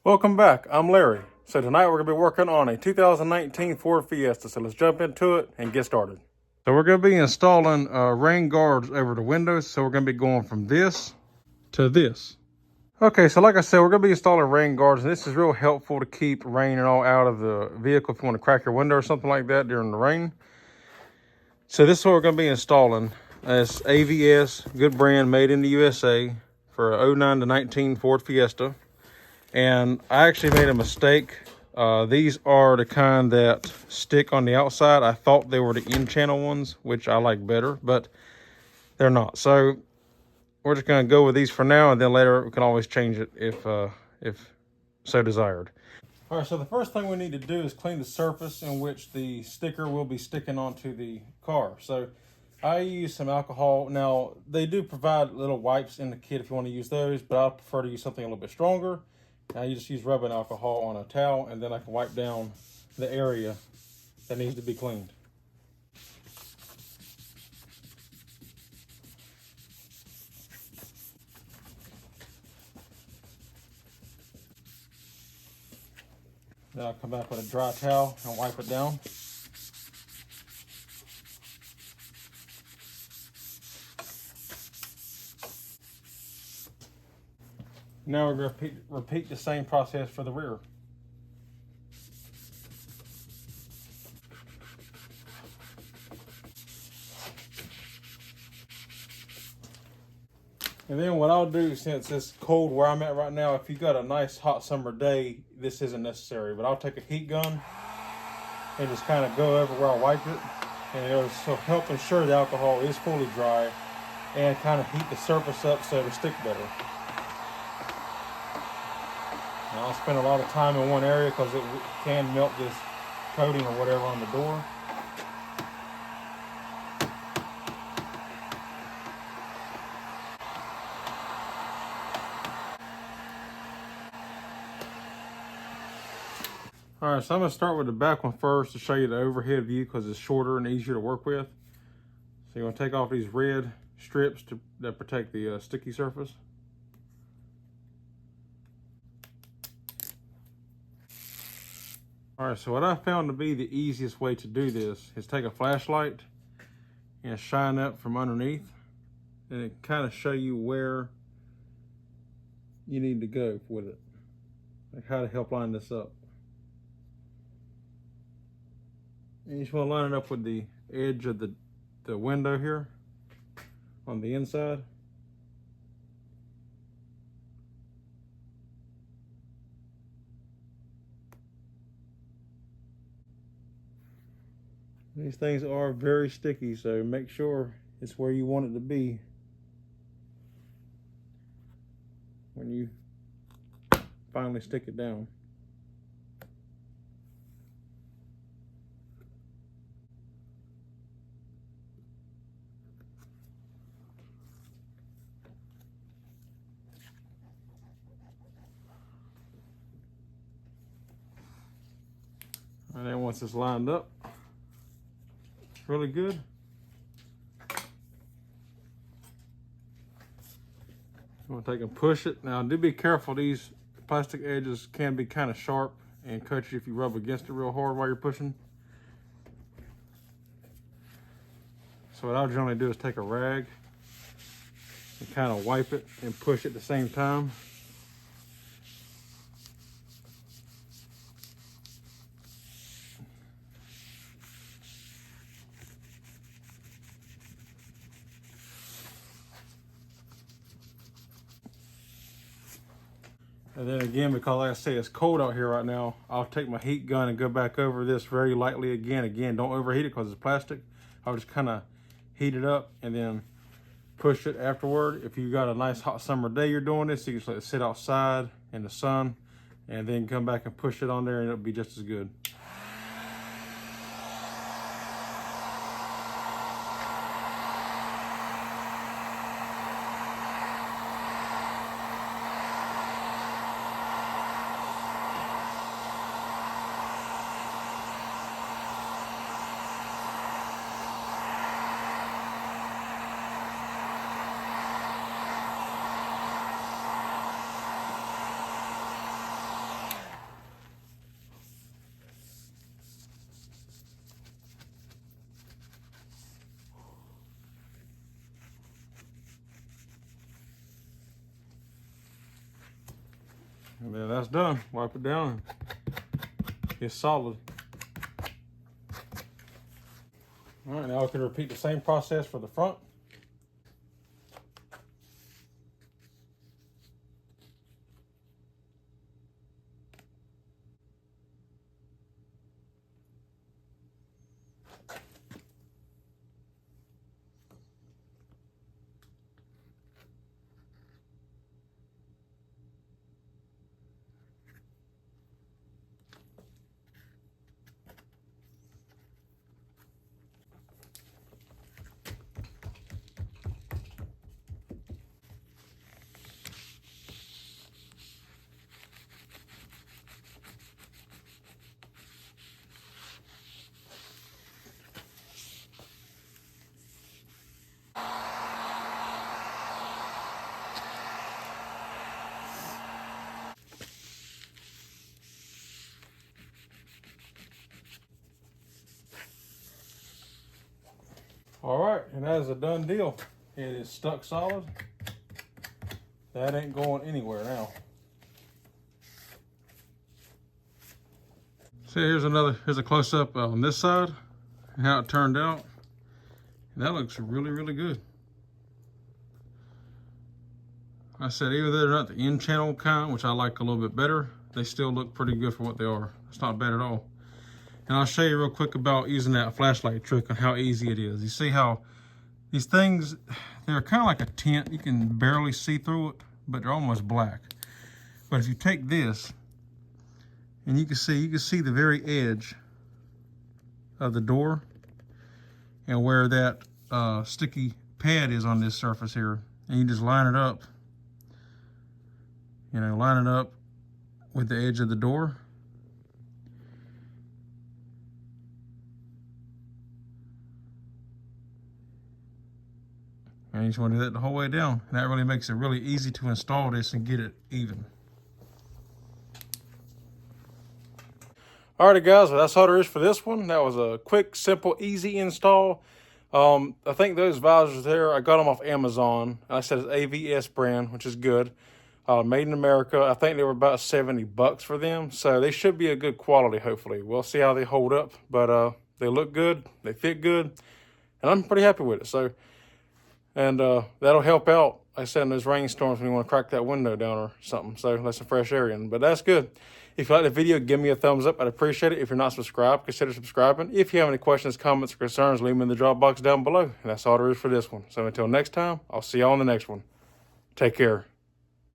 Welcome back, I'm Larry. So tonight we're going to be working on a 2019 Ford Fiesta. So let's jump into it and get started. So we're going to be installing rain guards over the windows. So we're going to be going from this to this. Okay, so like I said, we're going to be installing rain guards. And this is real helpful to keep rain and all out of the vehicle if you want to crack your window or something like that during the rain. So this is what we're going to be installing. It's AVS, good brand, made in the USA for a 09 to 19 Ford Fiesta. And I actually made a mistake. These are the kind that stick on the outside. I thought they were the in-channel ones, which I like better, but they're not. So we're just going to go with these for now, and then later we can always change it if so desired. All right, so the first thing we need to do is clean the surface in which the sticker will be sticking onto the car. So I use some alcohol. Now, they do provide little wipes in the kit if you want to use those, but I prefer to use something a little bit stronger. Now you just use rubbing alcohol on a towel, and then I can wipe down the area that needs to be cleaned. Then I'll come back with a dry towel and wipe it down. Now we're going to repeat the same process for the rear. And then what I'll do, since it's cold where I'm at right now, if you've got a nice hot summer day, this isn't necessary. But I'll take a heat gun and just kind of go over where I wiped it. And it'll help ensure the alcohol is fully dry and kind of heat the surface up so it'll stick better. Now, I'll spend a lot of time in one area because it can melt this coating or whatever on the door. All right, so I'm going to start with the back one first to show you the overhead view because it's shorter and easier to work with. So you're going to take off these red strips that protect the sticky surface. All right, so what I found to be the easiest way to do this is take a flashlight and shine up from underneath, and it kind of show you where you need to go with it, like how to help line this up. And you just want to line it up with the edge of the window here on the inside. These things are very sticky, so make sure it's where you want it to be when you finally stick it down. And then once it's lined up, really good. I'm gonna take and push it. Now do be careful, these plastic edges can be kind of sharp and cut you if you rub against it real hard while you're pushing. So what I'll generally do is take a rag and kind of wipe it and push at the same time. And then again, because like I say, it's cold out here right now, I'll take my heat gun and go back over this very lightly again. Again, don't overheat it because it's plastic. I'll just kind of heat it up and then push it afterward. If you got a nice hot summer day you're doing this, you can just let it sit outside in the sun and then come back and push it on there and it'll be just as good. And then that's done. Wipe it down. It's solid. All right, now we can repeat the same process for the front. All right, and that is a done deal. It is stuck solid. That ain't going anywhere now. So here's a close-up on this side, and how it turned out. And that looks really, really good. I said, even though they're not the in-channel kind, which I like a little bit better, they still look pretty good for what they are. It's not bad at all. And I'll show you real quick about using that flashlight trick and how easy it is. You see how these things, they're kind of like a tint. You can barely see through it, but they're almost black. But if you take this, and you can see the very edge of the door and where that sticky pad is on this surface here. And you just line it up, line it up with the edge of the door. And you just want to do that the whole way down. And that really makes it really easy to install this and get it even. Alrighty guys, well, that's all there is for this one. That was a quick, simple, easy install. I think those visors there, I got them off Amazon. Like I said, it's AVS brand, which is good. Made in America. I think they were about $70 for them. So they should be a good quality, hopefully. We'll see how they hold up. But they look good. They fit good. And I'm pretty happy with it. So, and that'll help out, like I said, in those rainstorms when you want to crack that window down or something. So let some fresh air in. But that's good. If you like the video, give me a thumbs up. I'd appreciate it. If you're not subscribed, consider subscribing. If you have any questions, comments, or concerns, leave them in the drop box down below. And that's all there is for this one. So until next time, I'll see you on the next one. Take care.